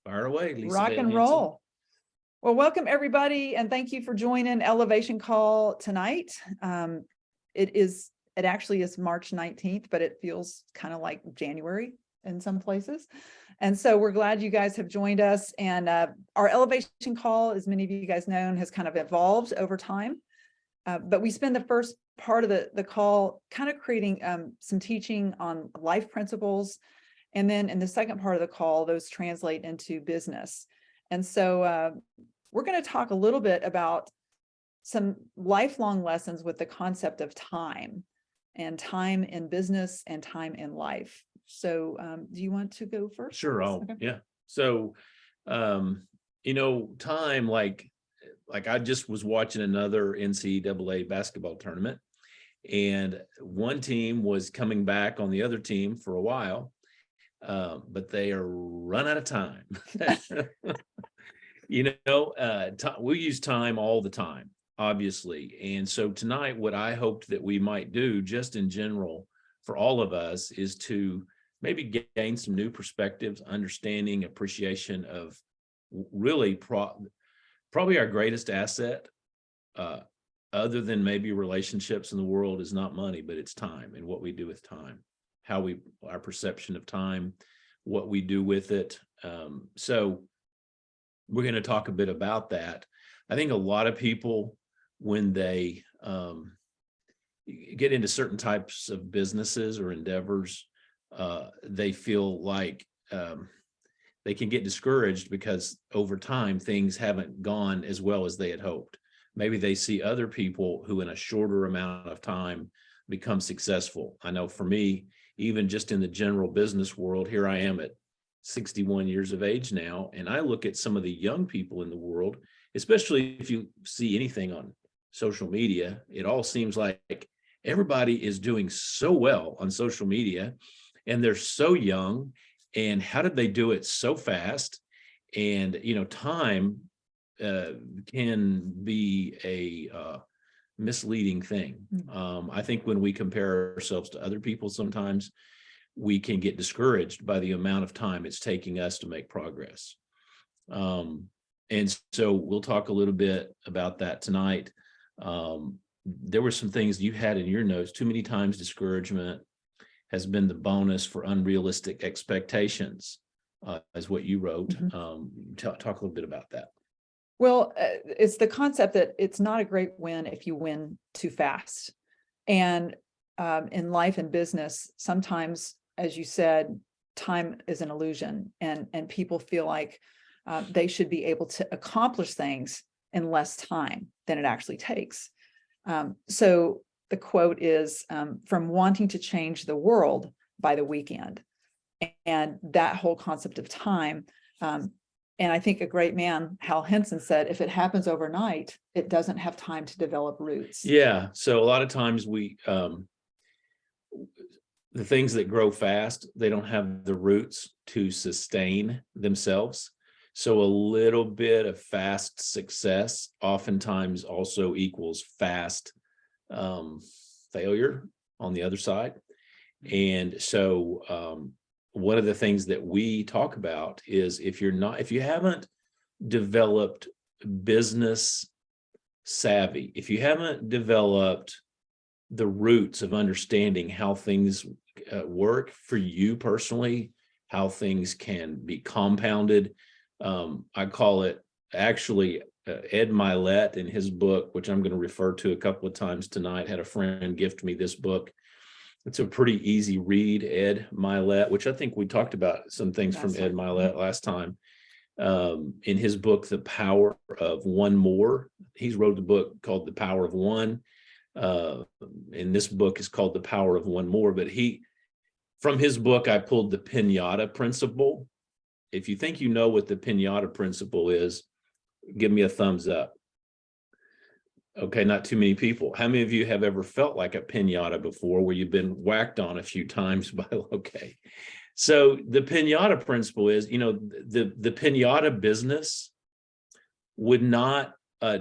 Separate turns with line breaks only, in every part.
Fire away, Lisa
Rock
Van
and
Hansen.
roll. Well, welcome everybody, and thank you for joining Elevation Call tonight. It actually is March 19th, but it feels kind of like January in some places. And so we're glad you guys have joined us. And our Elevation Call, as many of you guys know, has kind of evolved over time. But we spend the first part of the call kind of creating some teaching on life principles. And then in the second part of the call, those translate into business. And so we're going to talk a little bit about some lifelong lessons with the concept of time and time in business and time in life. So do you want to go first?
Sure.
Okay.
Yeah. So, time, like I just was watching another NCAA basketball tournament, and one team was coming back on the other team for a while, but they are run out of time. We use time all the time, obviously. And so tonight, what I hoped that we might do just in general for all of us is to maybe gain some new perspectives, understanding, appreciation of really probably our greatest asset, other than maybe relationships in the world, is not money, but it's time and what we do with time, our perception of time, what we do with it. So we're going to talk a bit about that. I think a lot of people, when they get into certain types of businesses or endeavors, they feel like they can get discouraged because over time things haven't gone as well as they had hoped. Maybe they see other people who in a shorter amount of time become successful. I know for me, even just in the general business world, here I am at 61 years of age now, and I look at some of the young people in the world, especially if you see anything on social media, it all seems like everybody is doing so well on social media, and they're so young, and how did they do it so fast? And time can be a misleading thing. I think when we compare ourselves to other people, sometimes we can get discouraged by the amount of time it's taking us to make progress. And so we'll talk a little bit about that tonight. There were some things you had in your notes. Too many times discouragement has been the bonus for unrealistic expectations, is what you wrote. Talk a little bit about that.
Well, it's the concept that it's not a great win if you win too fast. And in life and business, sometimes, as you said, time is an illusion, and people feel like they should be able to accomplish things in less time than it actually takes. So the quote is from wanting to change the world by the weekend, and that whole concept of time. And I think a great man, Hal Henson, said, if it happens overnight, it doesn't have time to develop roots.
Yeah. So a lot of times the things that grow fast, they don't have the roots to sustain themselves. So a little bit of fast success oftentimes also equals fast failure on the other side. And so one of the things that we talk about is if you haven't developed business savvy, if you haven't developed the roots of understanding how things work for you personally, how things can be compounded. I call it actually Ed Mylett in his book, which I'm going to refer to a couple of times tonight, had a friend gift me this book. It's a pretty easy read, Ed Mylett, which I think we talked about some things from Ed Mylett last time. In his book, The Power of One More, he's wrote a book called The Power of One. And this book is called The Power of One More, but from his book, I pulled the pinata principle. If you think you know what the pinata principle is, give me a thumbs up. Okay, not too many people. How many of you have ever felt like a pinata before, where you've been whacked on a few times by, okay. So the pinata principle is, the pinata business would not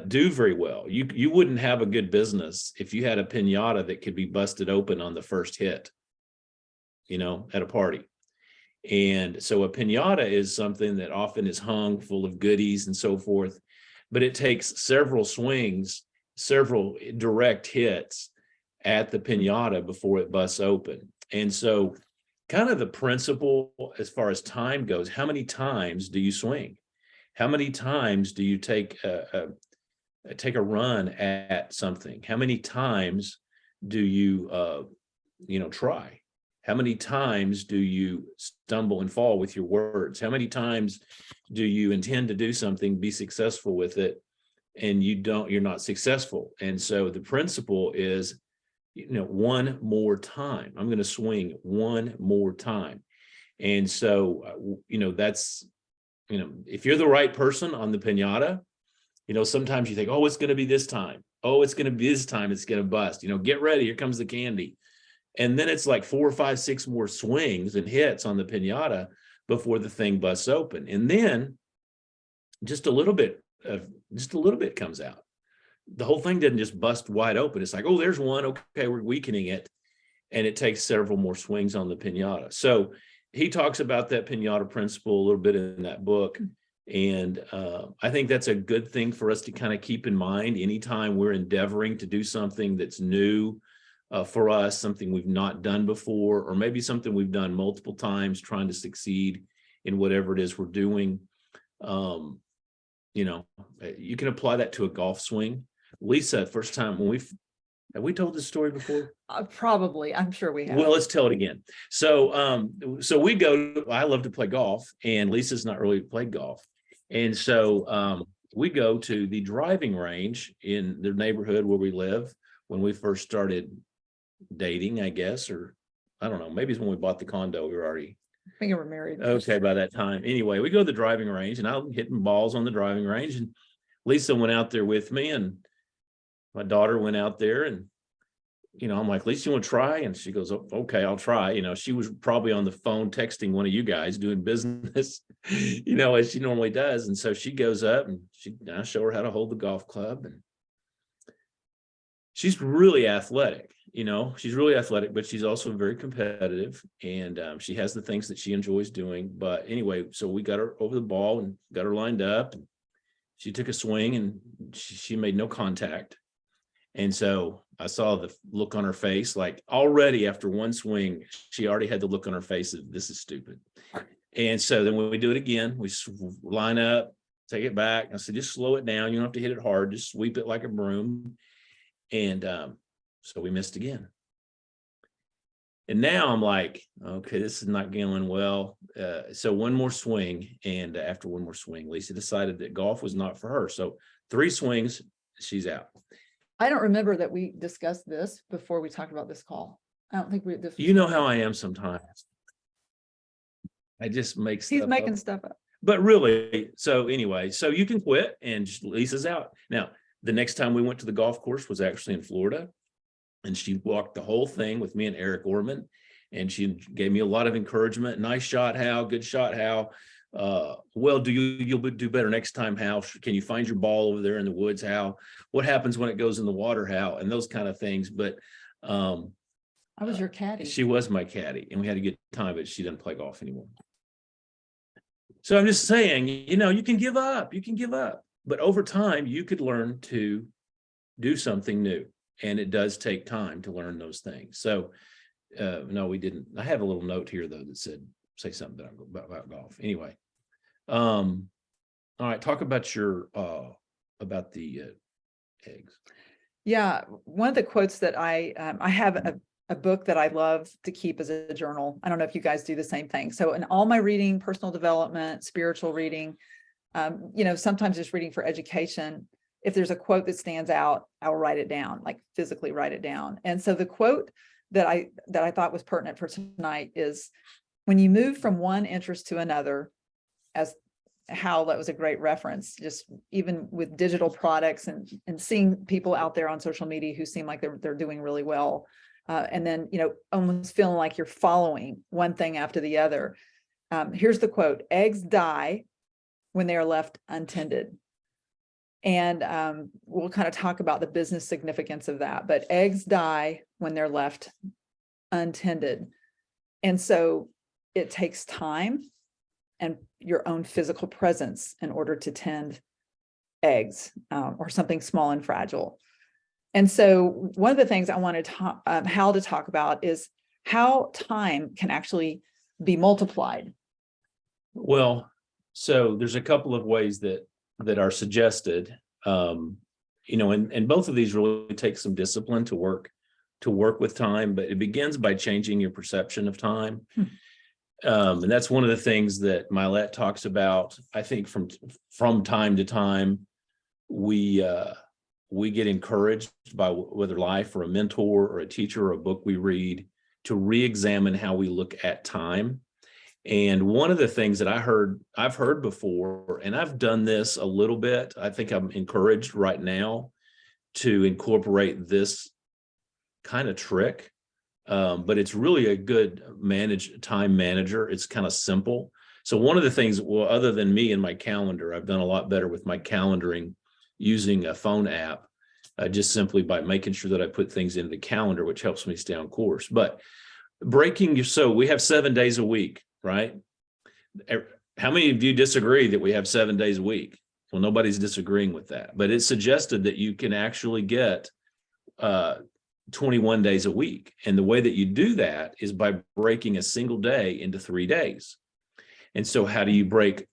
do very well. You wouldn't have a good business if you had a pinata that could be busted open on the first hit, at a party. And so a piñata is something that often is hung full of goodies and so forth, but it takes several swings, several direct hits at the piñata before it busts open. And so kind of the principle as far as time goes, how many times do you swing? How many times do you take a run at something? How many times do you try? How many times do you stumble and fall with your words? How many times do you intend to do something, be successful with it, and you're not successful? And so the principle is, one more time. I'm going to swing one more time. And so, that's, if you're the right person on the piñata, sometimes you think, oh, it's going to be this time. Oh, it's going to be this time. It's going to bust, get ready. Here comes the candy. And then it's like 4, 5, 6 more swings and hits on the piñata before the thing busts open. And then just a little bit comes out. The whole thing didn't just bust wide open. It's like, oh, there's one. Okay, we're weakening it. And it takes several more swings on the piñata. So he talks about that piñata principle a little bit in that book. And I think that's a good thing for us to kind of keep in mind anytime we're endeavoring to do something that's new for us, something we've not done before, or maybe something we've done multiple times, trying to succeed in whatever it is we're doing. You can apply that to a golf swing. Lisa, first time have we told this story before?
Probably, I'm sure we have.
Well, let's tell it again. So I love to play golf, and Lisa's not really played golf. And so we go to the driving range in the neighborhood where we live when we first started dating, I guess, or I don't know, maybe it's when we bought the condo. We were already,
I think we were married.
okay, by that time. Anyway, we go to the driving range, and I'm hitting balls on the driving range, and Lisa went out there with me, and my daughter went out there, and I'm like, Lisa, you want to try? And she goes, oh, okay, I'll try. She was probably on the phone texting one of you guys doing business, as she normally does. And so she goes up, and I show her how to hold the golf club. And she's really athletic, she's really athletic, but she's also very competitive. And she has the things that she enjoys doing. But anyway, so we got her over the ball and got her lined up. And she took a swing, and she made no contact. And so I saw the look on her face, like already after one swing, she already had the look on her face of this is stupid. And so then when we do it again, we line up, take it back. I said, just slow it down. You don't have to hit it hard. Just sweep it like a broom. And so we missed again. And now I'm like, okay, this is not going well. So one more swing. And after one more swing, Lisa decided that golf was not for her. So 3 swings, she's out.
I don't remember that we discussed this before we talked about this call. I don't think this.
You know how I am sometimes. I just make stuff
He's making
up.
stuff up.
But really, so anyway, so you can quit, and just Lisa's out. Now, the next time we went to the golf course was actually in Florida, and she walked the whole thing with me and Eric Orman, and she gave me a lot of encouragement. Nice shot, Hal. Good shot, Hal. Well, you'll do better next time, Hal. Can you find your ball over there in the woods, Hal? What happens when it goes in the water, Hal? And those kind of things. But
I was your caddy.
she was my caddy, and we had a good time, but she doesn't play golf anymore. So I'm just saying, you can give up, but over time you could learn to do something new, and it does take time to learn those things. So no, we didn't. I have a little note here though that said, say something about golf. Anyway. All right. Talk about about the eggs.
Yeah. One of the quotes that I have a book that I love to keep as a journal. I don't know if you guys do the same thing. So in all my reading, personal development, spiritual reading, sometimes just reading for education, if there's a quote that stands out, I'll write it down, like physically write it down. And so the quote that I thought was pertinent for tonight is, when you move from one interest to another, as Hal, that was a great reference, just even with digital products and seeing people out there on social media who seem like they're doing really well. And then, almost feeling like you're following one thing after the other. Here's the quote: eggs die when they are left untended. And we'll kind of talk about the business significance of that, but eggs die when they're left untended. And so it takes time and your own physical presence in order to tend eggs or something small and fragile. And so one of the things I wanted Hal to talk about is how time can actually be multiplied.
Well, so there's a couple of ways that are suggested, and both of these really take some discipline to work with time, but it begins by changing your perception of time. And that's one of the things that Mylett talks about. I think from time to time, we get encouraged by whether life or a mentor or a teacher or a book we read to re-examine how we look at time. And one of the things that I've heard before, and I've done this a little bit, I think I'm encouraged right now to incorporate this kind of trick. But it's really a good time manager. It's kind of simple. So one of the things, well, other than me and my calendar, I've done a lot better with my calendaring using a phone app, just simply by making sure that I put things into the calendar, which helps me stay on course. But so we have 7 days a week, right? How many of you disagree that we have 7 days a week? Well, nobody's disagreeing with that, but it's suggested that you can actually get 21 days a week. And the way that you do that is by breaking a single day into 3 days. And so how do you break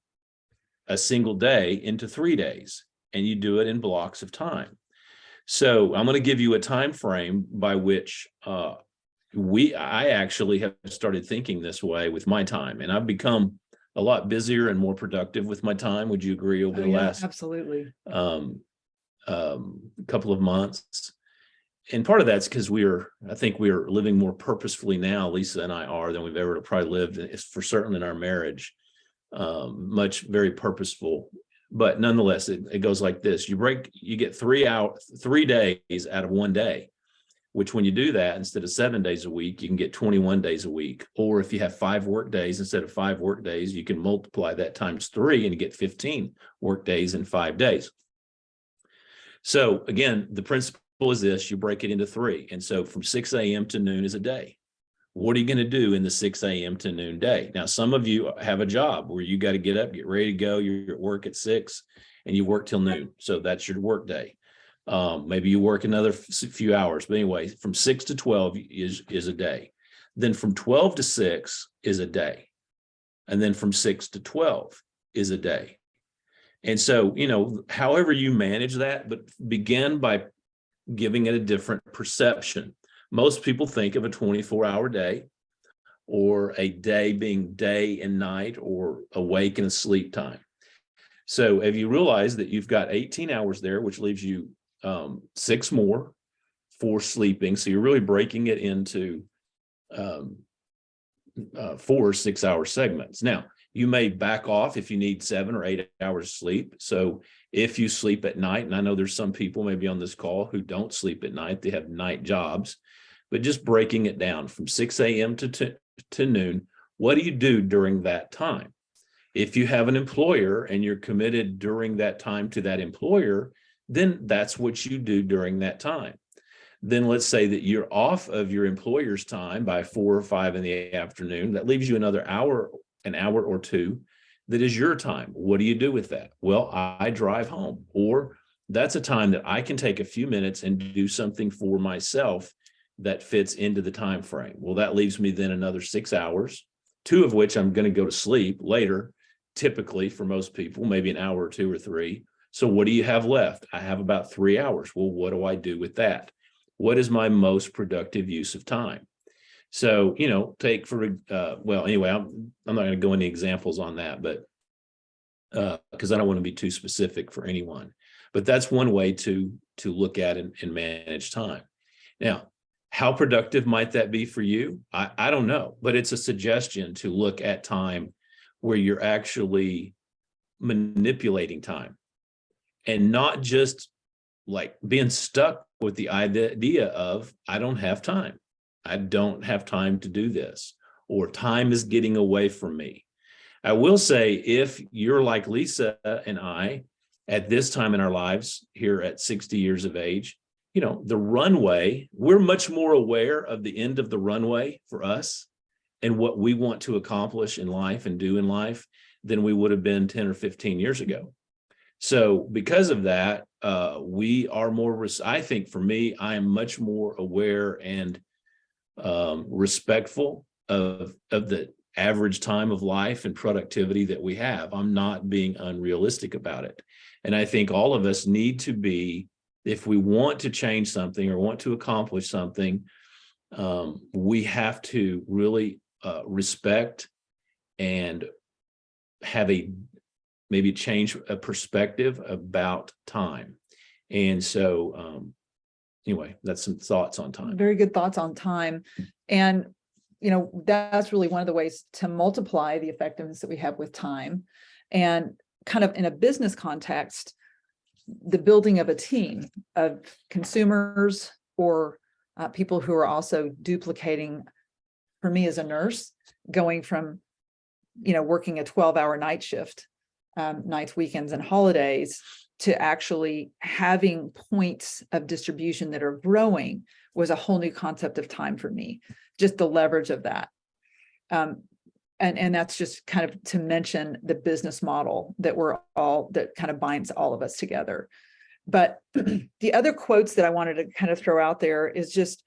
a single day into 3 days? And you do it in blocks of time. So I'm going to give you a time frame by which I actually have started thinking this way with my time, and I've become a lot busier and more productive with my time. Would you agree over the last
absolutely
couple of months? And part of that's because I think we are living more purposefully now, Lisa and I are, than we've ever probably lived. It's for certain in our marriage, very purposeful. But nonetheless, it goes like this: you get 3 days out of 1 day, which when you do that, instead of 7 days a week, you can get 21 days a week. Or if you have 5 work days, instead of 5 work days, you can multiply that times 3 and you get 15 work days in 5 days. So again, the principle is this: you break it into 3. And so from 6 a.m. to noon is a day. What are you going to do in the 6 a.m. to noon day? Now, some of you have a job where you got to get up, get ready to go. You're at work at 6 and you work till noon. So that's your work day. Maybe you work another few hours, but anyway, from 6 to 12 is a day. Then from 12 to 6 is a day. And then from 6 to 12 is a day. And so, however you manage that, but begin by giving it a different perception. Most people think of a 24-hour day, or a day being day and night, or awake and asleep time. So if you realize that you've got 18 hours there, which leaves you 6 more for sleeping. So you're really breaking it into 4 6-hour segments. Now, you may back off if you need 7 or 8 hours sleep. So if you sleep at night, and I know there's some people maybe on this call who don't sleep at night, they have night jobs, but just breaking it down from 6 a.m. to noon, what do you do during that time? If you have an employer and you're committed during that time to that employer, then that's what you do during that time. Then let's say that you're off of your employer's time by 4 or 5 in the afternoon. That leaves you another hour, an hour or two, that is your time. What do you do with that? Well, I drive home, or that's a time that I can take a few minutes and do something for myself that fits into the time frame. Well, that leaves me then another 6 hours, 2 of which I'm going to go to sleep later, typically for most people, maybe an hour or 2 or 3. So what do you have left? I have about 3 hours. Well, what do I do with that? What is my most productive use of time? So, take anyway, I'm not going to go into examples on that, but because I don't want to be too specific for anyone. But that's one way to look at and manage time. Now, how productive might that be for you? I don't know, but it's a suggestion to look at time where you're actually manipulating time, and not just like being stuck with the idea of, I don't have time. I don't have time to do this, or time is getting away from me. I will say, if you're like Lisa and I at this time in our lives here at 60 years of age, the runway, we're much more aware of the end of the runway for us and what we want to accomplish in life and do in life than we would have been 10 or 15 years ago. So because of that, we are more, I think for me, I am much more aware and respectful of the average time of life and productivity that we have. I'm not being unrealistic about it. And I think all of us need to be, if we want to change something or want to accomplish something, we have to really respect and have maybe change a perspective about time. And so anyway, that's some thoughts on time.
Very good thoughts on time. And, that's really one of the ways to multiply the effectiveness that we have with time. And kind of in a business context, the building of a team of consumers or people who are also duplicating, for me as a nurse, going from, working a 12-hour night shift, nights, weekends, and holidays, to actually having points of distribution that are growing was a whole new concept of time for me, just the leverage of that. And that's just kind of to mention the business model that that kind of binds all of us together. But the other quotes that I wanted to kind of throw out there is just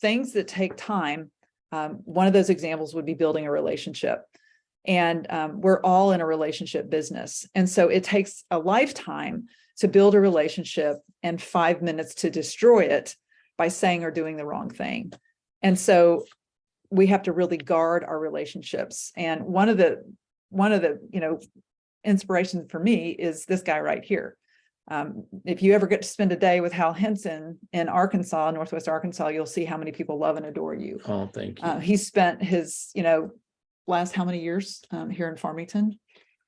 things that take time. One of those examples would be building a relationship. And we're all in a relationship business. And so it takes a lifetime to build a relationship and 5 minutes to destroy it by saying or doing the wrong thing. And so we have to really guard our relationships. And one of the inspirations for me is this guy right here. If you ever get to spend a day with Hal Henson in Arkansas, Northwest Arkansas, you'll see how many people love and adore you.
Oh, thank you.
He spent his, last how many years here in Farmington?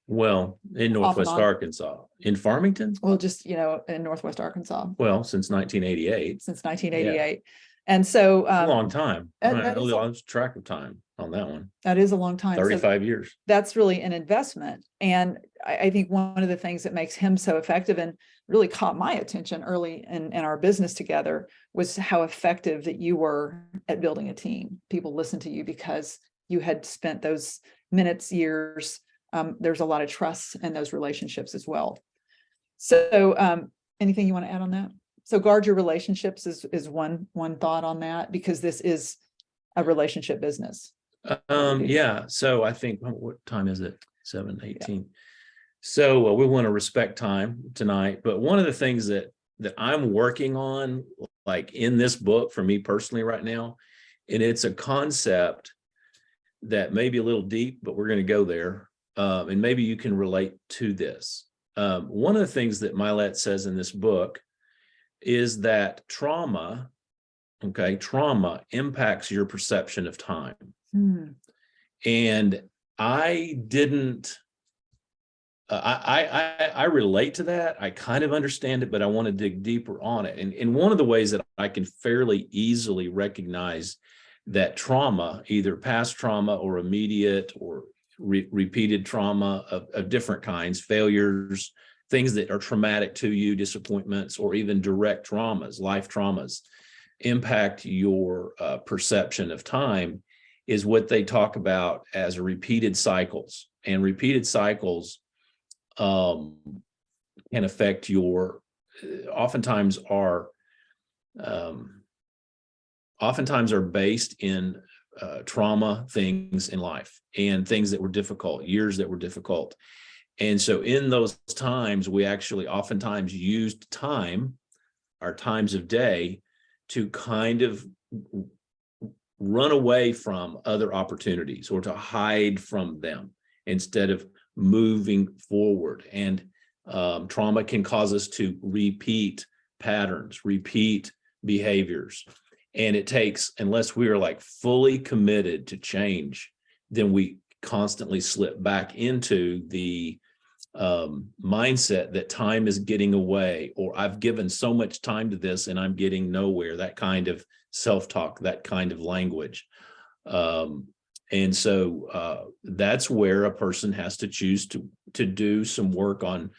Well, in Northwest
on.
Arkansas. In Farmington?
Well, just, in Northwest Arkansas
Well, since 1988.
since 1988. And so
A long time. I
that is
really
a-
lost track of time on that one.
that is a long time. So
35 years.
that's really an investment. And I think one of the things that makes him so effective and really caught my attention early in our business together was how effective that you were at building a team. People listened to you because you had spent those minutes, years. There's a lot of trust in those relationships as well. So anything you want to add on that? So guard your relationships is one thought on that, because this is a relationship business.
Yeah. So I think, what time is it? 7:18. So we want to respect time tonight. But one of the things that I'm working on, like in this book for me personally right now, and it's a concept that may be a little deep, but we're going to go there. And maybe you can relate to this. One of the things that Milet says in this book is that trauma impacts your perception of time. And I didn't, I relate to that. I kind of understand it, but I want to dig deeper on it. And one of the ways that I can fairly easily recognize that trauma, either past trauma or immediate or repeated trauma of different kinds, failures, things that are traumatic to you, disappointments, or even direct traumas, life traumas, impact your perception of time, is what they talk about as repeated cycles. And repeated cycles can affect your, oftentimes are based in trauma things in life and things that were difficult, years that were difficult. And so in those times, we actually oftentimes used time, our times of day, to kind of run away from other opportunities or to hide from them instead of moving forward. And trauma can cause us to repeat patterns, repeat behaviors. And it takes, unless we are like fully committed to change, then we constantly slip back into the mindset that time is getting away, or I've given so much time to this and I'm getting nowhere, that kind of self-talk, that kind of language. And so that's where a person has to choose to do some work on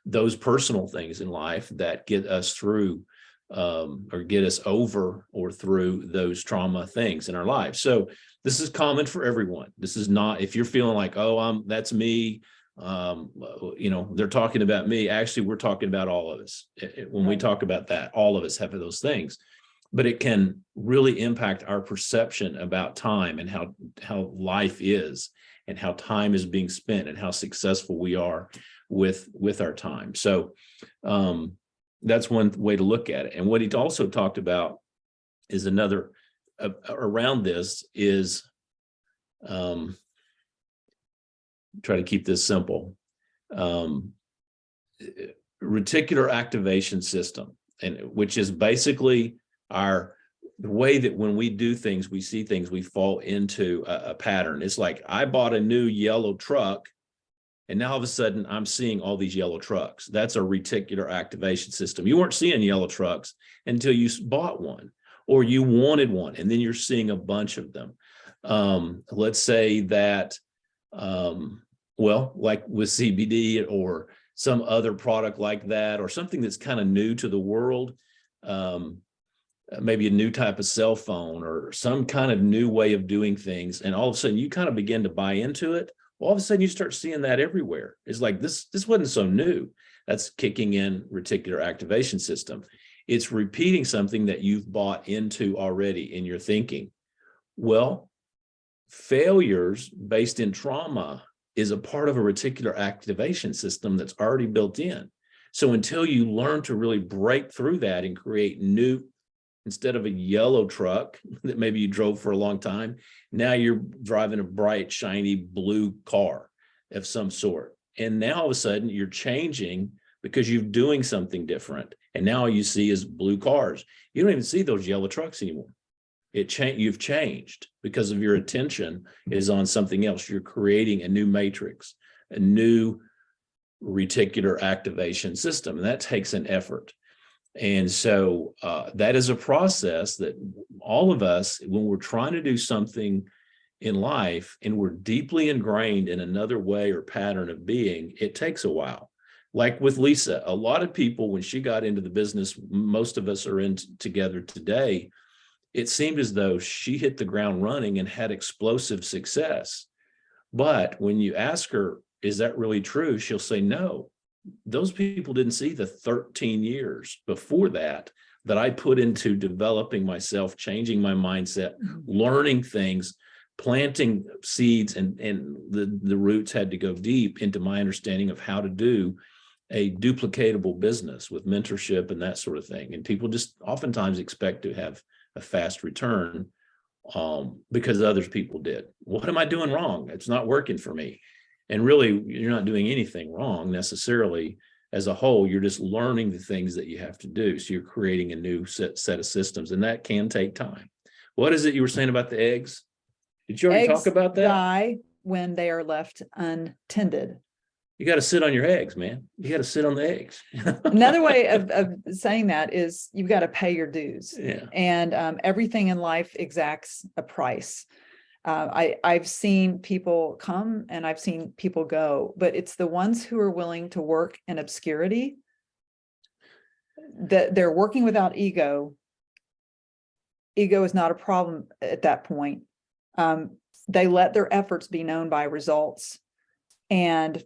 those personal things in life that get us through or get us over or through those trauma things in our lives. So this is common for everyone. This is not, if you're feeling like, oh, that's me, they're talking about me. Actually, we're talking about all of us. When we talk about that, all of us have those things, but it can really impact our perception about time and how life is and how time is being spent and how successful we are with our time. So that's one way to look at it. And what he also talked about is another around this is try to keep this simple. Reticular activation system, and which is basically the way that when we do things, we see things, we fall into a pattern. It's like I bought a new yellow truck, and now all of a sudden I'm seeing all these yellow trucks. That's a reticular activation system. You weren't seeing yellow trucks until you bought one or you wanted one, and then you're seeing a bunch of them. Let's say that, like with CBD or some other product like that, or something that's kind of new to the world, maybe a new type of cell phone or some kind of new way of doing things. And all of a sudden you kind of begin to buy into it. Well, all of a sudden you start seeing that everywhere. It's like, this wasn't so new. That's kicking in reticular activation system. It's repeating something that you've bought into already in your thinking. Well, failures based in trauma is a part of a reticular activation system that's already built in. So until you learn to really break through that and create new, instead of a yellow truck that maybe you drove for a long time, now you're driving a bright, shiny blue car of some sort. And now all of a sudden you're changing because you're doing something different. And now all you see is blue cars. You don't even see those yellow trucks anymore. You've changed because of your attention is on something else. You're creating a new matrix, a new reticular activation system, and that takes an effort. And so that is a process that all of us, when we're trying to do something in life and we're deeply ingrained in another way or pattern of being, it takes a while. Like with Lisa, a lot of people, when she got into the business, most of us are in together today, it seemed as though she hit the ground running and had explosive success. But when you ask her, is that really true? She'll say, no, those people didn't see the 13 years before that I put into developing myself, changing my mindset, learning things, planting seeds, and the roots had to go deep into my understanding of how to do a duplicatable business with mentorship and that sort of thing. And people just oftentimes expect to have a fast return because other people did. What am I doing wrong? It's not working for me. And really, you're not doing anything wrong necessarily as a whole. You're just learning the things that you have to do. So you're creating a new set of systems, and that can take time. What is it you were saying about the eggs? Did you already talk about that?
Die when they are left untended.
You got to sit on your eggs, man. You got to sit on the eggs.
Another way of saying that is you've got to pay your dues.
Yeah.
And everything in life exacts a price. I've seen people come and I've seen people go, but it's the ones who are willing to work in obscurity, that they're working without ego. Ego is not a problem at that point. They let their efforts be known by results, and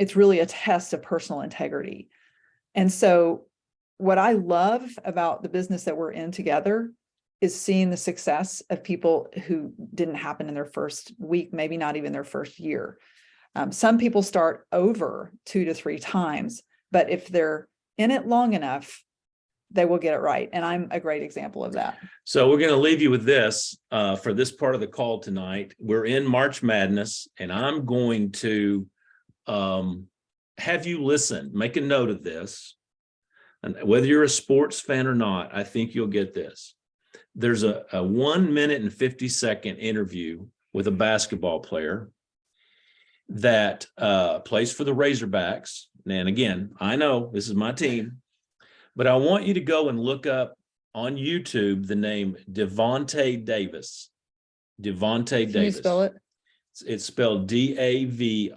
it's really a test of personal integrity. And so what I love about the business that we're in together is seeing the success of people who didn't happen in their first week, maybe not even their first year. Some people start over 2 to 3 times, but if they're in it long enough, they will get it right. And I'm a great example of that.
So we're going to leave you with this for this part of the call tonight. We're in March Madness, and I'm going to have you listen, make a note of this. And whether you're a sports fan or not, I think you'll get this. There's a 1 minute and 50-second interview with a basketball player that plays for the Razorbacks. And again, I know this is my team, but I want you to go and look up on YouTube the name Davonte Davis. Davonte Davis.
Can you spell it?
It's spelled Davonte,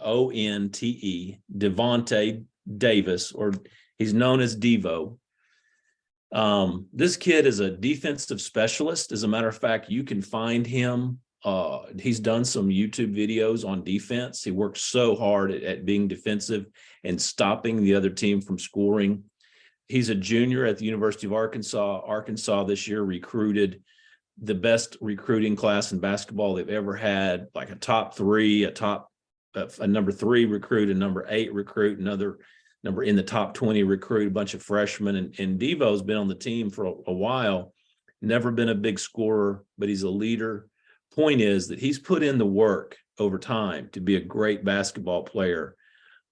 Davonte Davis, or he's known as Devo. This kid is a defensive specialist. As a matter of fact, you can find him He's done some YouTube videos on defense. He works so hard at being defensive and stopping the other team from scoring. He's a junior at the University of Arkansas. Arkansas this year recruited the best recruiting class in basketball they've ever had, like a top three, a number 3 recruit, a number 8 recruit, another number in the top 20 recruit, a bunch of freshmen. And Devo's been on the team for a while, never been a big scorer, but he's a leader. Point is that he's put in the work over time to be a great basketball player,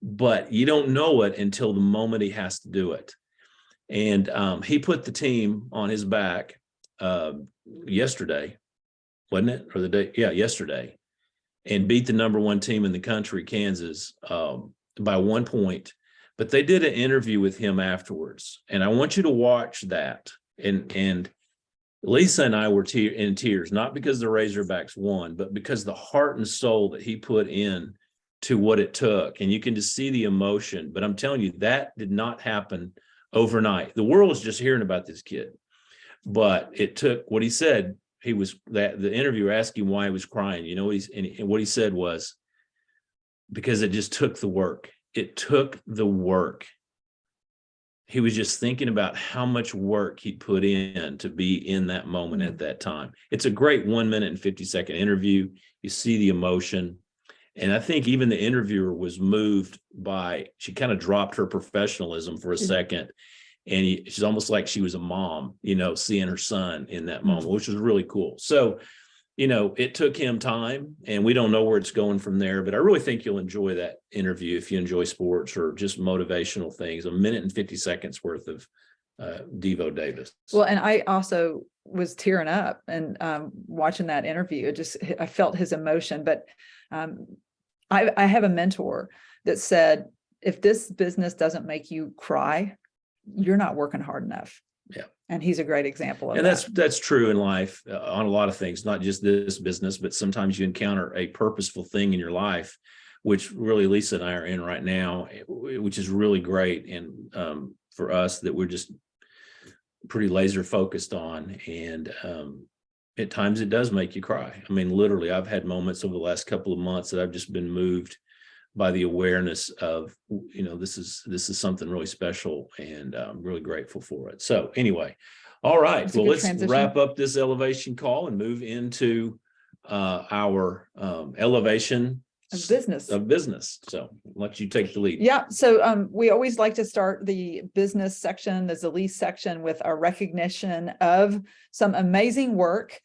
but you don't know it until the moment he has to do it. And he put the team on his back yesterday, wasn't it? Or the day? Yeah, yesterday, and beat the number 1 team in the country, Kansas, by 1 point. But they did an interview with him afterwards, and I want you to watch that. And Lisa and I were in tears, not because the Razorbacks won, but because the heart and soul that he put in to what it took. And you can just see the emotion. But I'm telling you, that did not happen overnight. The world is just hearing about this kid. But it took what he said. The interviewer asked him why he was crying. You know, what he said was, because it just took the work. It took the work. He was just thinking about how much work he put in to be in that moment at that time. It's a great 1 minute and 50-second interview. You see the emotion. And I think even the interviewer was moved by, she kind of dropped her professionalism for a second. And she's almost like she was a mom, you know, seeing her son in that moment, which was really cool. So, you know, it took him time, and we don't know where it's going from there, but I really think you'll enjoy that interview if you enjoy sports or just motivational things. 1 minute and 50 seconds worth of Devo Davis.
Well, and I also was tearing up and watching that interview. I felt his emotion, but I have a mentor that said, if this business doesn't make you cry, you're not working hard enough.
Yeah.
And he's a great example of
and
that.
that's true in life on a lot of things, not just this business, but sometimes you encounter a purposeful thing in your life, which really Lisa and I are in right now, which is really great. And for us, that we're just pretty laser focused on. And at times it does make you cry. I mean, literally, I've had moments over the last couple of months that I've just been moved by the awareness of, you know, this is something really special, and I'm really grateful for it. So anyway, all right, well, let's wrap up this elevation call and move into our elevation
of business.
So I'll let you take the lead.
Yeah. So we always like to start the business section, the Zalise section, with a recognition of some amazing work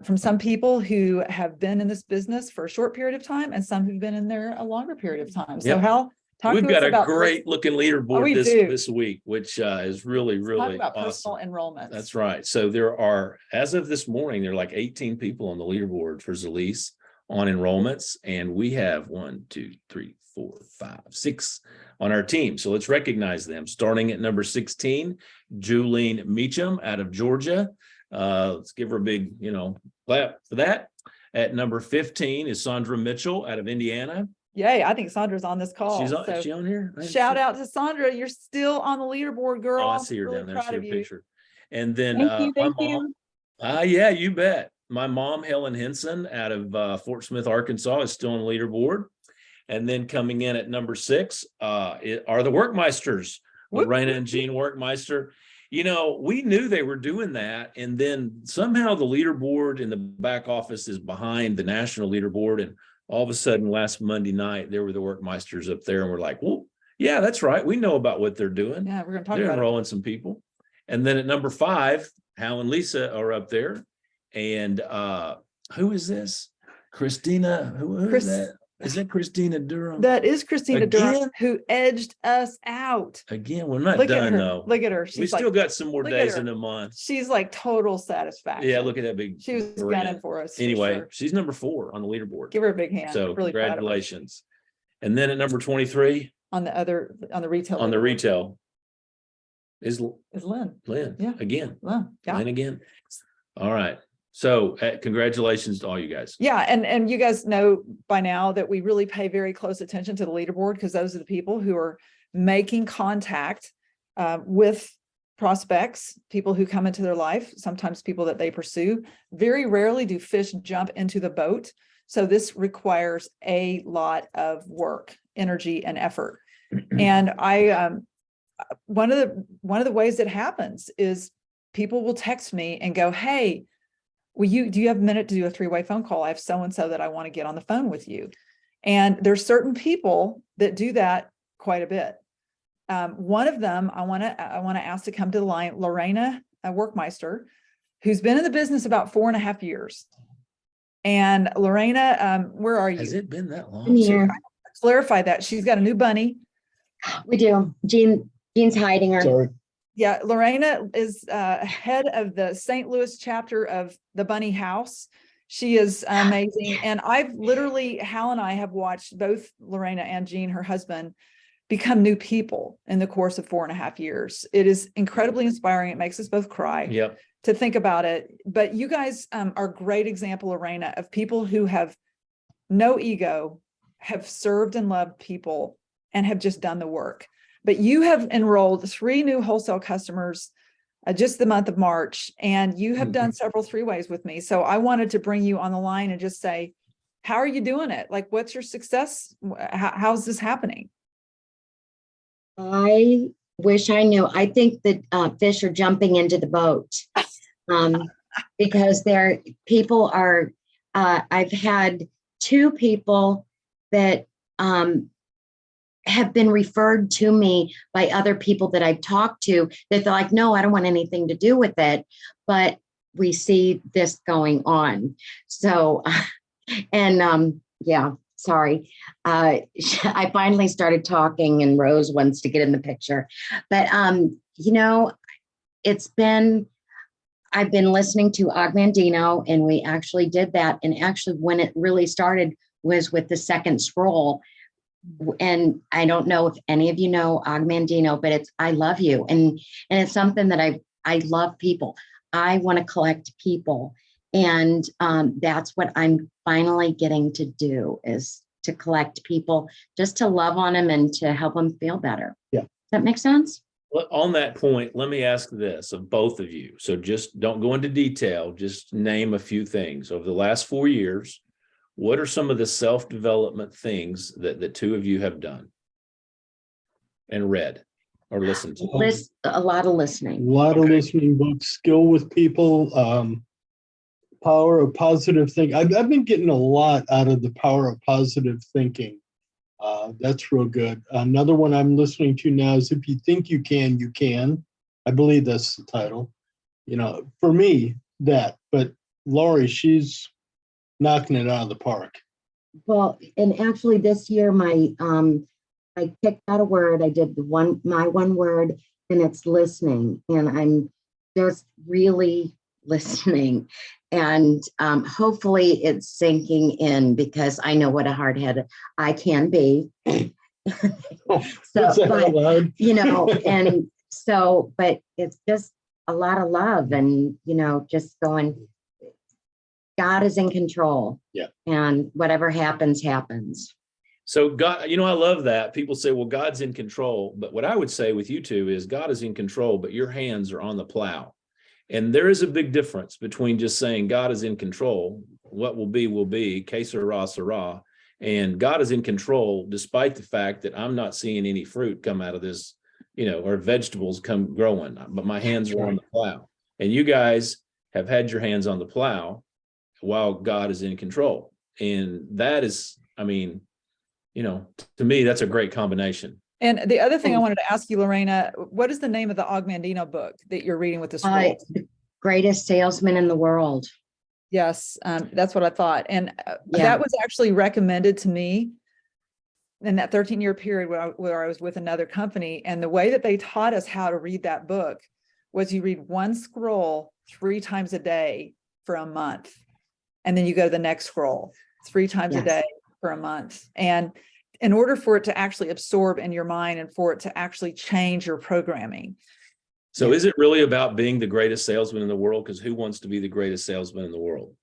from some people who have been in this business for a short period of time, and some who've been in there a longer period of time. So
Yep.
Hal, talk
We've
to us
got a
about
great looking leaderboard
we
this week, which is really,
talk
really
about
awesome.
personal enrollments.
That's right. So there are, as of this morning, there are like 18 people on the leaderboard for Zalise on enrollments, and we have 1, 2, 3, 4, 5, 6 on our team. So let's recognize them. Starting at number 16, Julene Meacham out of Georgia. Let's give her a big, clap for that. At number 15 is Sandra Mitchell out of Indiana.
Yay, I think Sandra's on this call.
Is she on here?
Shout out to Sandra. You're still on the leaderboard, girl.
Oh, I see her
Really
down there. I
proud
see her
of you.
picture. And then
Thank you.
yeah, you bet. My mom, Helen Henson out of Fort Smith, Arkansas, is still on the leaderboard. And then coming in at number 6 are the Workmeisters, Lorena and Jean Workmeister. We knew they were doing that. And then somehow the leaderboard in the back office is behind the national leaderboard. And all of a sudden, last Monday night, there were the Workmeisters up there. And we're like, well, yeah, that's right. We know about what they're doing.
Yeah, we're going to talk
They're
about
enrolling some people. And then at number 5, Hal and Lisa are up there. And who is this? Christina. Who is that? Is that Christina Durham?
That is Christina Durham,
Again?
who edged us out.
Again, we're not
Look at
done
her.
though.
Look at her.
We
She's
still got some more
look at
days
her.
in the month.
she's like total satisfaction.
Yeah, look at that big.
She was
grin.
gunning for us. for
Anyway,
sure.
she's number 4 on the leaderboard.
Give her a big hand.
So
Really proud of her.
congratulations. And then at number 23
On the retail.
on the
leaderboard
retail is
is Lynn.
Lynn.
Yeah.
Again.
Lynn. Yeah.
Lynn again. All right. So congratulations to all you guys.
Yeah, and you guys know by now that we really pay very close attention to the leaderboard, because those are the people who are making contact with prospects, people who come into their life, sometimes people that they pursue. Very rarely do fish jump into the boat. So this requires a lot of work, energy, and effort. And one of the ways it happens is people will text me and go, "Hey, do you have a minute to do a 3-way phone call? I have so-and-so that I want to get on the phone with you." And there's certain people that do that quite a bit. One of them I want to ask to come to the line, Lorena Workmeister, who's been in the business about 4.5 years. And Lorena, where are you?
Has it been that long?
I'm here.
Clarify that. She's got a new bunny.
We do. Jean's hiding her.
Sorry.
Yeah, Lorena is head of the St. Louis chapter of the Bunny House. She is amazing. And Hal and I have watched both Lorena and Jean, her husband, become new people in the course of 4.5 years. It is incredibly inspiring. It makes us both cry
Yep.
to think about it. But you guys are a great example, Lorena, of people who have no ego, have served and loved people, and have just done the work. But you have enrolled 3 new wholesale customers just the month of March, and you have done several 3-ways with me. So I wanted to bring you on the line and just say, how are you doing it? Like, what's your success? How's this happening?
I wish I knew. I think that fish are jumping into the boat because I've had 2 people that have been referred to me by other people that I've talked to that they're like, no, I don't want anything to do with it. But we see this going on. So, and yeah, sorry. I finally started talking and Rose wants to get in the picture. But, I've been listening to Ogmandino, and we actually did that. And actually when it really started was with the second scroll. And I don't know if any of you know Ogmandino, but it's I love you. And it's something that I love people. I want to collect people. And that's what I'm finally getting to do, is to collect people, just to love on them and to help them feel better.
Yeah.
Does that make sense?
Well, on that point, let me ask this of both of you. So just don't go into detail, just name a few things. Over the last 4 years, what are some of the self-development things that the 2 of you have done and read or listened to?
A lot of
A
listening.
lot of listening books, skill with people, power of positive thinking. I've been getting a lot out of the power of positive thinking. That's real good. Another one I'm listening to now is If You Think You Can, You Can. I believe that's the title. For me, but Laurie, she's knocking it out of the park.
Well, and actually this year, I picked out a word. I did my one word, and it's listening. And I'm just really listening. And hopefully it's sinking in, because I know what a hardhead I can be.
That's out loud.
And so, but it's just a lot of love and, just going, God is in control.
Yeah.
And whatever happens, happens.
So God, I love that. People say, well, God's in control. But what I would say with you 2 is God is in control, but your hands are on the plow. And there is a big difference between just saying God is in control. What will be, que sera, sera. And God is in control, despite the fact that I'm not seeing any fruit come out of this, or vegetables come growing, but my hands are on the plow. And you guys have had your hands on the plow while God is in control. And that is, to me, that's a great combination.
And the other thing I wanted to ask you, Lorena, what is the name of the Ogmandino book that you're reading with the scroll?
The greatest salesman in the world.
Yes, that's what I thought. And that was actually recommended to me in that 13-year period where I was with another company. And the way that they taught us how to read that book was you read one scroll 3 times a day for a month. And then you go to the next scroll 3 times a day for a month. And in order for it to actually absorb in your mind and for it to actually change your programming.
So is it really about being the greatest salesman in the world? Because who wants to be the greatest salesman in the world?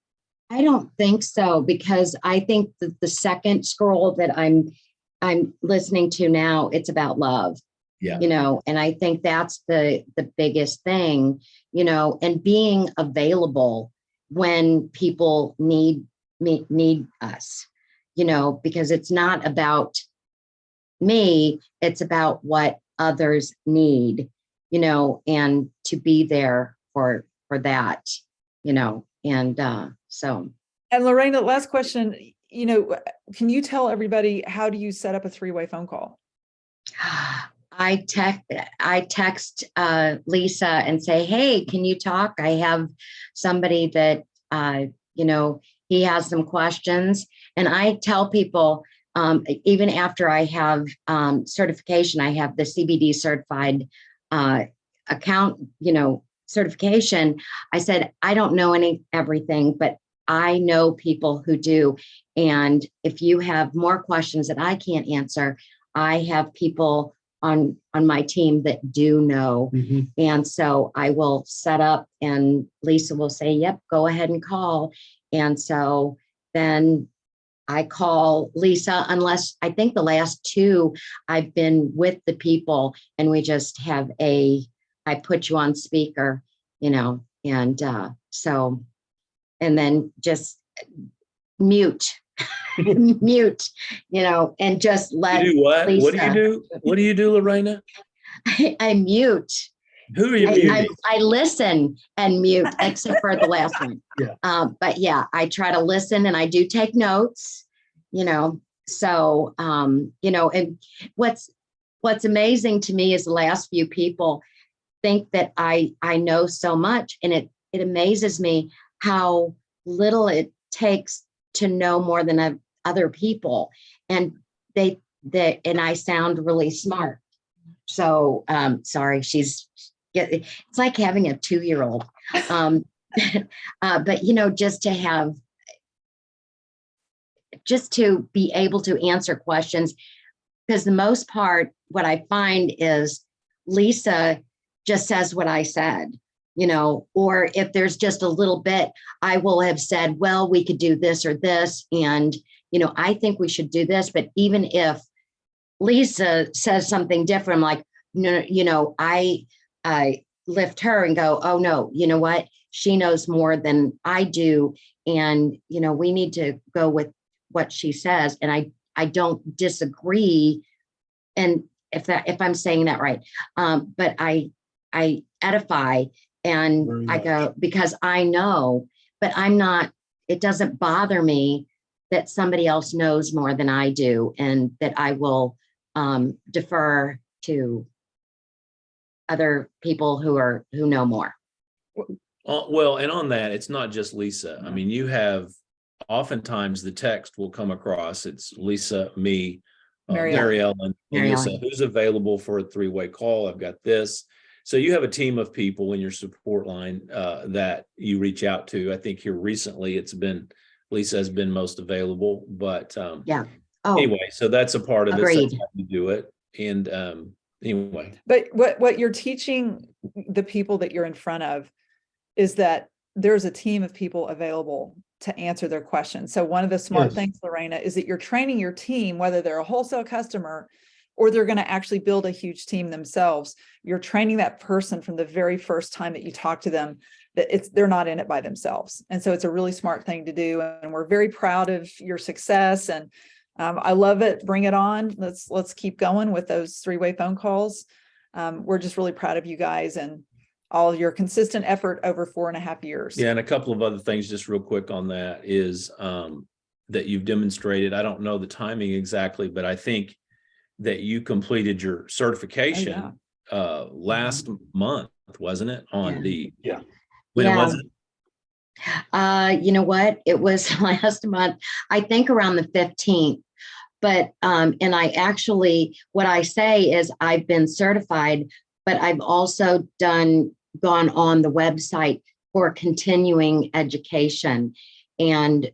I don't think so, because I think that the second scroll that I'm listening to now, it's about love.
Yeah.
You know, and I think that's the biggest thing, you know, and being available when people need us, you know, because it's not about me, it's about what others need, you know, and to be there for that, you know, and so
And Lorena, last question, you know, can you tell everybody, how do you set up a three-way phone call?
I text Lisa and say, hey, can you talk? I have somebody that you know, he has some questions. And I tell people, even after I have certification, I have the CBD certified account, you know, certification. I said, I don't know everything, but I know people who do. And if you have more questions that I can't answer, I have people on my team that do know.
Mhm.
And so I will set up and Lisa will say, yep, go ahead and call. And so then I call Lisa, unless I think the last two I've been with the people and we just have I put you on speaker, you know, and so, and then just mute, mute, you know, and just let
You do what? What do you
Lisa.
do? What do you do, Lorena?
I mute.
Who are you
I
muting?
listen and mute, except for the last one.
Yeah.
But yeah, I try to listen and I do take notes, you know. So, you know, and what's amazing to me is the last few people think that I know so much, and it amazes me how little it takes to know more than other people, and and I sound really smart. So, sorry, it's like having a 2-year-old. But, you know, just to be able to answer questions, because the most part, what I find is Lisa just says what I said, you know, or if there's just a little bit, I will have said, well, we could do this or this. And, you know, I think we should do this. But even if Lisa says something different, like, no, you know, I lift her and go, oh no, you know what? She knows more than I do. And, you know, we need to go with what she says. And I don't disagree. And if I'm saying that right, but I edify and
Very
I
much.
go, because I know, but it doesn't bother me that somebody else knows more than I do, and that I will defer to other people who know more.
Well, and on that, it's not just Lisa. I mean, you have oftentimes the text will come across. It's Lisa, me,
Mary
Mary Ellen, and
Mary
you'll say,
Ellen.
who's available for a three-way call? I've got this. So you have a team of people in your support line that you reach out to. I think here recently it's been Lisa has been most available, but
Yeah. Oh,
anyway, so that's a part of it. So that's
agreed.
how you do it. And anyway,
But what you're teaching the people that you're in front of is that there's a team of people available to answer their questions. So one of the smart
Yes.
things, Lorena, is that you're training your team, whether they're a wholesale customer or they're going to actually build a huge team themselves. You're training that person from the very first time that you talk to them that they're not in it by themselves. And so it's a really smart thing to do. And we're very proud of your success. And I love it. Bring it on. Let's keep going with those three-way phone calls. We're just really proud of you guys and all your consistent effort over 4.5 years.
yeah, and a couple of other things just real quick on that is that you've demonstrated. I don't know the timing exactly, but I think that you completed your certification last month, wasn't it? On
Yeah.
the
Yeah.
when was it?
You know what? It was last month, I think around the 15th. But and I actually, what I say is I've been certified, but I've also gone on the website for continuing education. And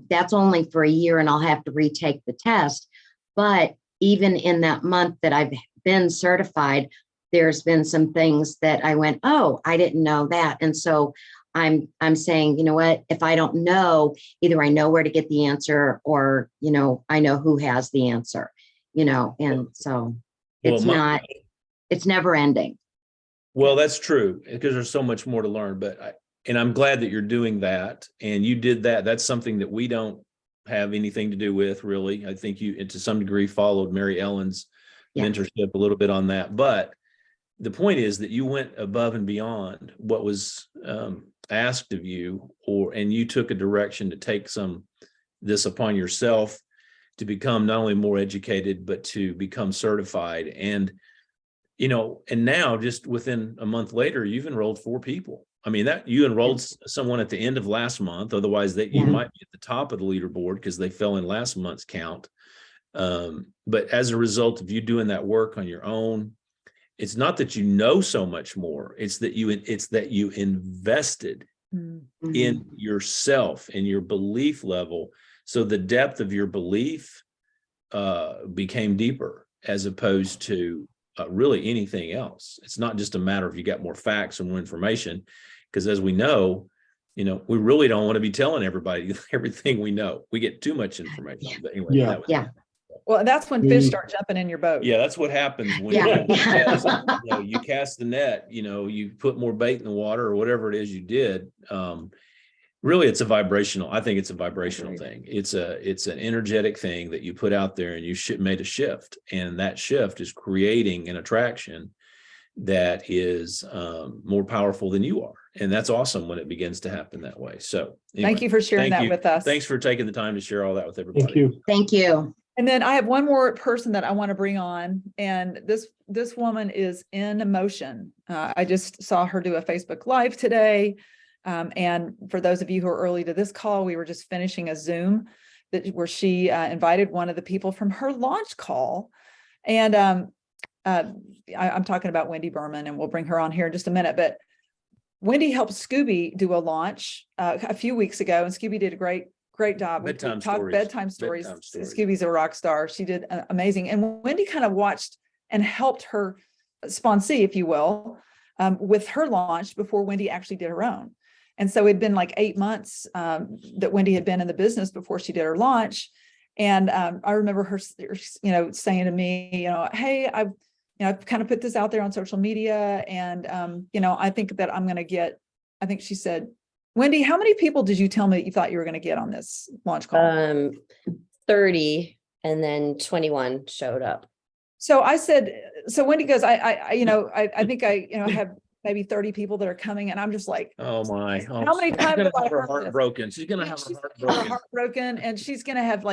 that's only for a year, and I'll have to retake the test. But even in that month that I've been certified, there's been some things that I went, oh, I didn't know that. And so I'm saying, you know what, if I don't know, either I know where to get the answer, or, you know, I know who has the answer, you know, and so.
Well,
It's not, it's never ending.
Well, that's true because there's so much more to learn, and I'm glad that you're doing that and you did that. That's something that we don't have anything to do with really. I think you, to some degree, followed Mary Ellen's
Yeah.
mentorship a little bit on that, but the point is that you went above and beyond what was asked of you, and you took a direction to take this upon yourself to become not only more educated, but to become certified. And and now just within a month later, you've enrolled 4 people. I mean, that you enrolled someone at the end of last month. Otherwise, you
Yeah.
might be at the top of the leaderboard because they fell in last month's count. But as a result of you doing that work on your own, it's not that you know so much more. It's that you invested
Mm.
in yourself and your belief level. So the depth of your belief became deeper as opposed to really anything else. It's not just a matter of you got more facts and more information, because as we know, we really don't want to be telling everybody everything we know. We get too much information.
Yeah.
But anyway,
Yeah.
that was,
Yeah.
Well, that's when fish start jumping in your boat.
yeah, that's what happens when
Yeah.
you cast the net, you put more bait in the water or whatever it is you did. Really, it's a vibrational. I think it's a vibrational thing. It's an energetic thing that you put out there, and you made a shift, and that shift is creating an attraction that is more powerful than you are, and that's awesome when it begins to happen that way. So, anyway,
Thank you for sharing
thank
that
you.
with us.
Thanks for taking the time to share all that with everybody.
Thank you.
Thank you.
And then I have one more person that I want to bring on, and this woman is in emotion. I just saw her do a Facebook Live today. And for those of you who are early to this call, we were just finishing a Zoom where she invited one of the people from her launch call. And I'm talking about Wendy Berman, and we'll bring her on here in just a minute. But Wendy helped Scooby do a launch a few weeks ago, and Scooby did a great job. We
Bedtime
talked
stories.
bedtime stories.
Bedtime stories.
Scooby's a rock star. She did amazing. And Wendy kind of watched and helped her sponsee, if you will, with her launch before Wendy actually did her own. And so it'd been like 8 months that Wendy had been in the business before she did her launch. And I remember her, saying to me, hey, I've kind of put this out there on social media, and I think that I'm going to get. I think she said, Wendy, how many people did you tell me that you thought you were going to get on this launch call?
30, and then 21 showed up.
So I said, so Wendy goes, I think I have maybe 30 people that are coming, and I'm just like,
Oh my!
How many
she's
times
gonna
have I
have her
heard
heart
this?
broken. She's gonna have her
She's
heart
gonna have her
broken.
heart broken, and she's gonna have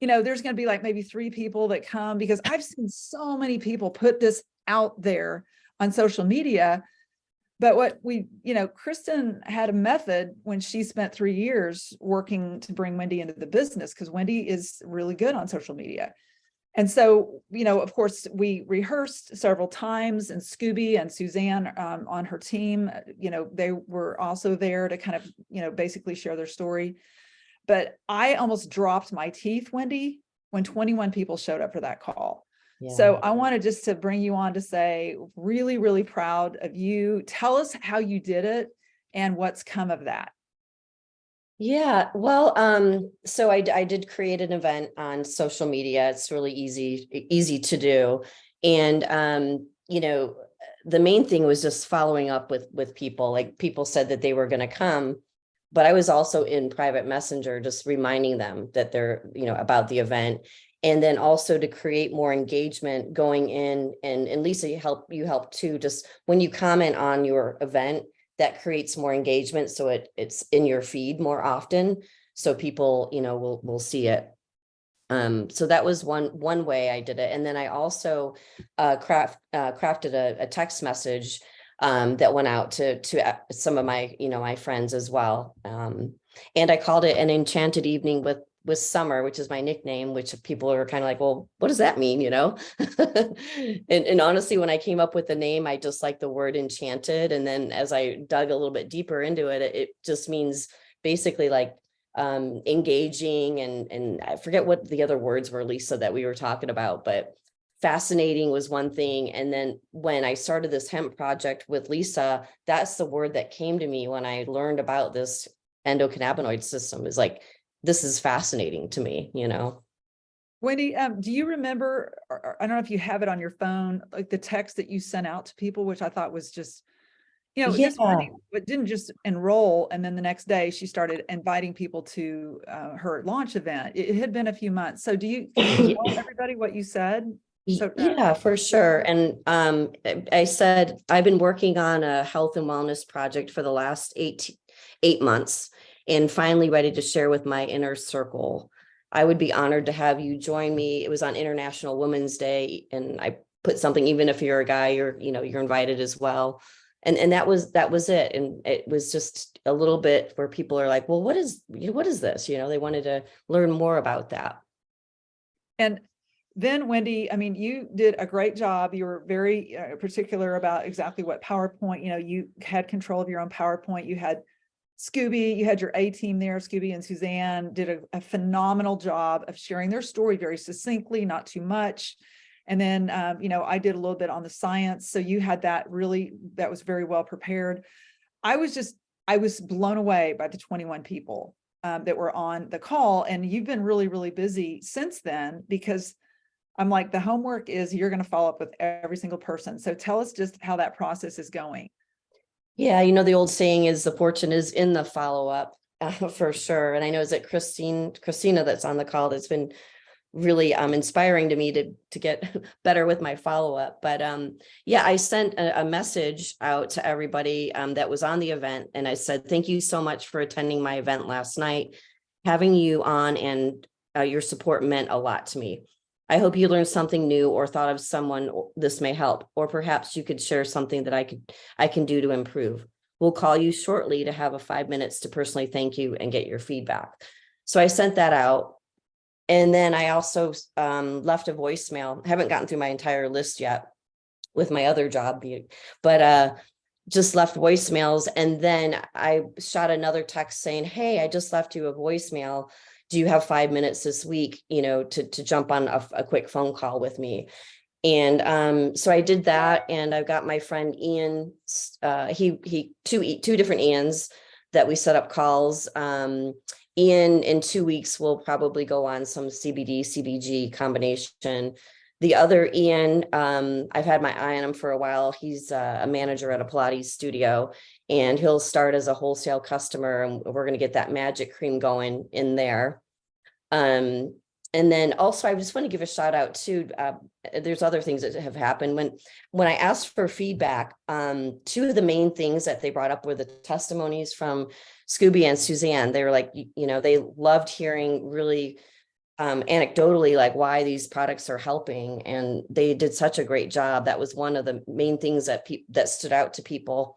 there's gonna be like maybe 3 people that come, because I've seen so many people put this out there on social media. But what Kristen had a method when she spent 3 years working to bring Wendy into the business, because Wendy is really good on social media. And so, of course, we rehearsed several times, and Scooby and Suzanne on her team, they were also there to kind of, basically share their story. But I almost dropped my teeth, Wendy, when 21 people showed up for that call.
Yeah.
So I wanted just to bring you on to say, really, really proud of you. Tell us how you did it and what's come of that.
Yeah, well, so I did create an event on social media. It's really easy to do. And, the main thing was just following up with people. Like, people said that they were going to come, but I was also in private messenger, just reminding them that they're, about the event. And then also to create more engagement going in, and Lisa, you help too, just when you comment on your event, that creates more engagement. So it's in your feed more often. So people, will see it. So that was one way I did it. And then I also crafted a text message that went out to some of my, my friends as well. And I called it an enchanted evening with Summer, which is my nickname, which people are kind of like, well, what does that mean? And honestly, when I came up with the name, I just like the word enchanted. And then as I dug a little bit deeper into it, it just means basically like engaging, and I forget what the other words were, Lisa, that we were talking about, but fascinating was one thing. And then when I started this hemp project with Lisa, that's the word that came to me when I learned about this endocannabinoid system, is like, this is fascinating to me,
Wendy, do you remember, or I don't know if you have it on your phone, like the text that you sent out to people, which I thought was just, this Wendy, but didn't just enroll and then the next day she started inviting people to her launch event. It had been a few months. So can you tell everybody what you said? So,
Yeah, for sure. And I said, I've been working on a health and wellness project for the last 8 months and finally ready to share with my inner circle. I would be honored to have you join me. It was on International Women's Day, and I put something, even if you're a guy, you're invited as well. And that was it. And it was just a little bit where people are like, well, what is this? They wanted to learn more about that.
And then Wendy, I mean, you did a great job. You were very particular about exactly what PowerPoint, you had control of your own PowerPoint. You had Scooby, you had your A team there. Scooby and Suzanne did a phenomenal job of sharing their story very succinctly, not too much. And then, I did a little bit on the science. So you had that was very well prepared. I was blown away by the 21 people that were on the call. And you've been really, really busy since then, because I'm like, the homework is you're going to follow up with every single person. So tell us just how that process is going.
Yeah, the old saying is the fortune is in the follow-up, for sure. And I know, is it Christina that's on the call that's been really inspiring to me to get better with my follow-up. But yeah, I sent a message out to everybody that was on the event. And I said, thank you so much for attending my event last night. Having you on and your support meant a lot to me. I hope you learned something new or thought of someone this may help, or perhaps you could share something that I can do to improve. We'll call you shortly to have 5 minutes to personally thank you and get your feedback. So I sent that out. And then I also left a voicemail. I haven't gotten through my entire list yet with my other job, but just left voicemails. And then I shot another text saying, hey, I just left you a voicemail. Do you have 5 minutes this week, to jump on a quick phone call with me? And so I did that, and I've got my friend Ian, two different Ians that we set up calls. Ian in 2 weeks will probably go on some CBD, CBG combination. The other Ian, I've had my eye on him for a while. He's a manager at a Pilates studio, and he'll start as a wholesale customer, and we're going to get that magic cream going in there. And then also, I just want to give a shout out to, there's other things that have happened. When I asked for feedback, two of the main things that they brought up were the testimonies from Scooby and Suzanne. They were like, they loved hearing really anecdotally, like why these products are helping. And they did such a great job. That was one of the main things that stood out to people.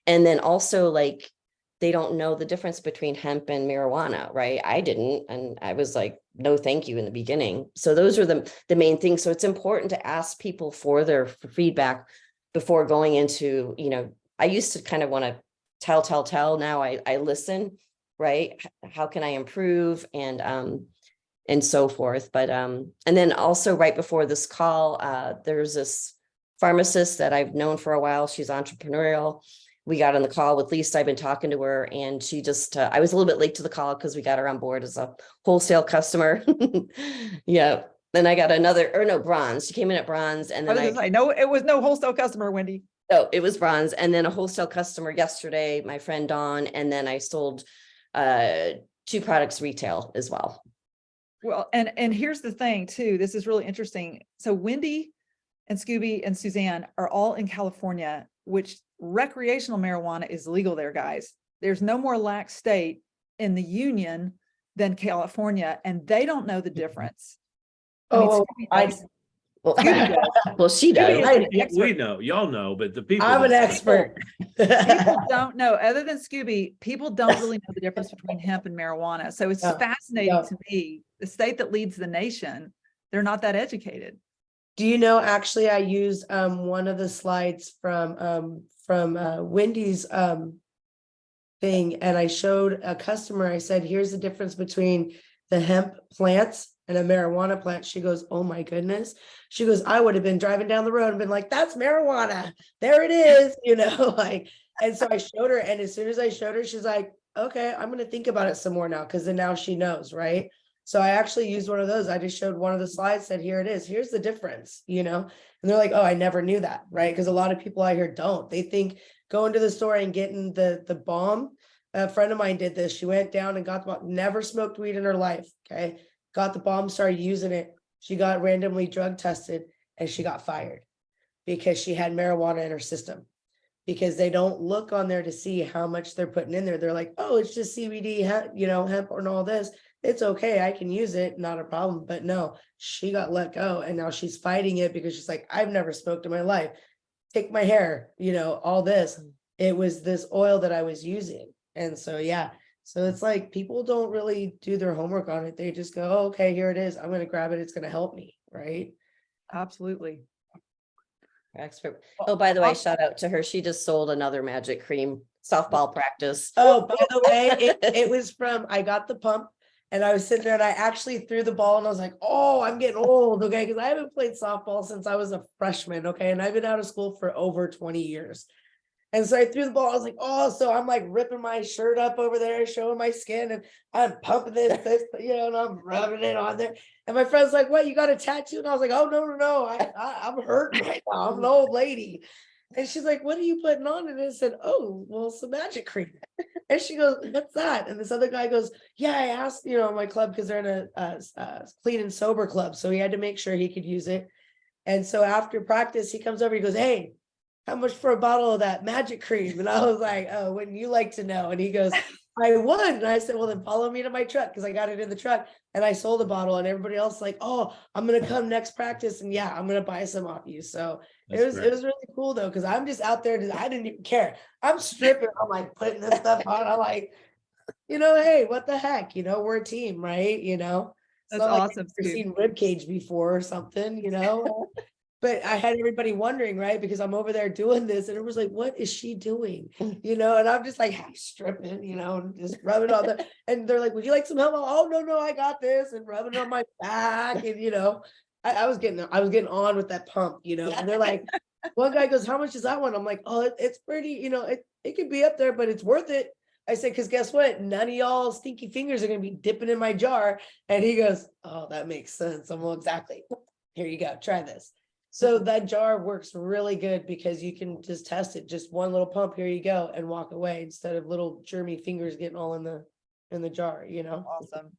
And then also, like, they don't know the difference between hemp and marijuana, right? I didn't. And I was like, no, thank you in the beginning. So those are the main things. So it's important to ask people for their feedback before going into, I used to kind of want to tell. Now I listen, right? How can I improve and so forth. But, and then also right before this call, there's this pharmacist that I've known for a while. She's entrepreneurial. We got on the call with Lisa. I've been talking to her, and she just, I was a little bit late to the call because we got her on board as a wholesale customer. Yeah. Then I got bronze. She came in at bronze, and then
it was no wholesale customer, Wendy.
Oh, it was bronze. And then a wholesale customer yesterday, my friend Dawn. And then I sold 2 products retail as well.
Well, and here's the thing too, this is really interesting. So Wendy and Scooby and Suzanne are all in California, which recreational marijuana is legal there, guys. There's no more lax state in the union than California, and they don't know the difference.
Well, she does.
We know, y'all know, but the people.
I'm an expert.
People don't know, other than Scooby, people don't really know the difference between hemp and marijuana. So it's fascinating to me, the state that leads the nation, they're not that educated.
Do you know, actually, I used one of the slides from Wendy's thing, and I showed a customer, I said, here's the difference between the hemp plants and a marijuana plant. She goes, oh my goodness. She goes, I would have been driving down the road and been like, that's marijuana. There it is, like, and so I showed her, and as soon as I showed her, she's like, okay, I'm going to think about it some more now. Cause then now she knows. Right. So I actually used one of those. I just showed one of the slides, said, here it is. Here's the difference, you know? And they're like, oh, I never knew that, right? Because a lot of people out here don't. They think going to the store and getting the balm. A friend of mine did this. She went down and got the balm, never smoked weed in her life. Okay. Got the balm, started using it. She got randomly drug tested and she got fired because she had marijuana in her system. Because they don't look on there to see how much they're putting in there. They're like, oh, it's just CBD, hemp and all this. It's okay, I can use it, not a problem. But no, she got let go and now she's fighting it because she's like, I've never smoked in my life. Take my hair, all this. It was this oil that I was using. And so, yeah. So it's like people don't really do their homework on it. They just go, oh, okay, here it is. I'm going to grab it. It's going to help me. Right.
Absolutely.
Expert. Oh, by the way, shout out to her. She just sold another Magic Cream softball practice.
Oh, by the way, it was from, I got the pump and I was sitting there and I actually threw the ball and I was like, oh, I'm getting old. Okay. Cause I haven't played softball since I was a freshman. Okay. And I've been out of school for over 20 years. And so I threw the ball. I was like, oh, so I'm like ripping my shirt up over there, showing my skin, and I'm pumping this, and I'm rubbing it on there. And my friend's like, what, you got a tattoo? And I was like, oh, no. I'm hurting right now. I'm an old lady. And she's like, what are you putting on? And I said, oh, well, some Magic Cream. And she goes, what's that? And this other guy goes, yeah, I asked, my club, because they're in a clean and sober club. So he had to make sure he could use it. And so after practice, he comes over, he goes, hey, how much for a bottle of that Magic Cream? And I was like, oh, wouldn't you like to know? And he goes, I would. And I said, well, then follow me to my truck, because I got it in the truck and I sold a bottle. And everybody else like, oh, I'm going to come next practice. And yeah, I'm going to buy some off you. So it was really cool though. Cause I'm just out there. I didn't even care. I'm stripping. I'm like putting this stuff on. I'm like, hey, what the heck? We're a team, right?
That's awesome.
I've never seen Ribcage before or something, But I had everybody wondering, right? Because I'm over there doing this and it was like, what is she doing? And I'm just like half stripping, and just rubbing on the, and they're like, would you like some help? Oh, no, I got this, and rubbing it on my back. And, I was getting on with that pump, and they're like, one guy goes, how much is that one? I'm like, oh, it's pretty, it could be up there, but it's worth it. I said, because guess what? None of y'all stinky fingers are going to be dipping in my jar. And he goes, oh, that makes sense. I'm well, exactly. Here you go. Try this. So that jar works really good because you can just test it. Just one little pump, here you go, and walk away instead of little germy fingers getting all in the jar,
Awesome.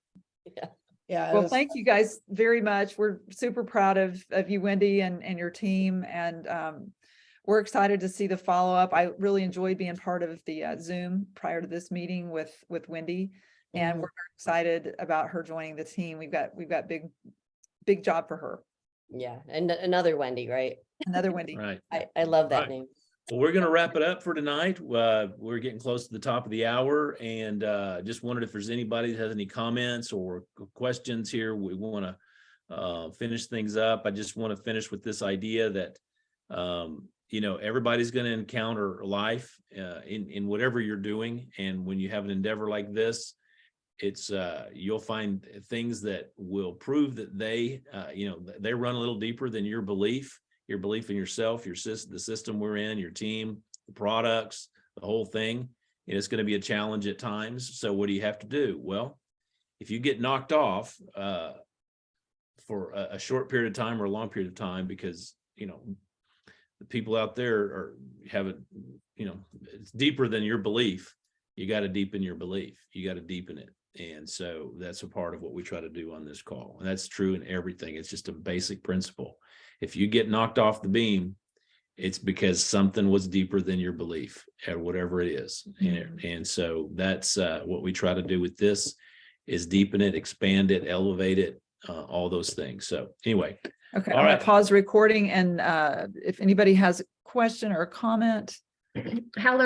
Yeah.
Well, thank you guys very much. We're super proud of you, Wendy, and your team. And we're excited to see the follow-up. I really enjoyed being part of the Zoom prior to this meeting with Wendy. And we're very excited about her joining the team. We've got big job for her.
Yeah. And another Wendy, right?
Another Wendy.
Right.
I love that
Right.
name.
Well, we're going to wrap it up for tonight. We're getting close to the top of the hour, and just wondered if there's anybody that has any comments or questions here. We want to finish things up. I just want to finish with this idea that, everybody's going to encounter life in whatever you're doing. And when you have an endeavor like this, it's you'll find things that will prove that they run a little deeper than your belief in yourself, the system we're in, your team, the products, the whole thing. And it's going to be a challenge at times. So what do you have to do? Well, if you get knocked off for a short period of time or a long period of time, because the people out there it's deeper than your belief. You got to deepen your belief. You got to deepen it. And so that's a part of what we try to do on this call. And that's true in everything. It's just a basic principle. If you get knocked off the beam, it's because something was deeper than your belief or whatever it is. And so that's what we try to do with this is deepen it, expand it, elevate it, all those things. So anyway.
Okay.
All
I'm
right.
going to pause the recording. And if anybody has a question or a comment.
How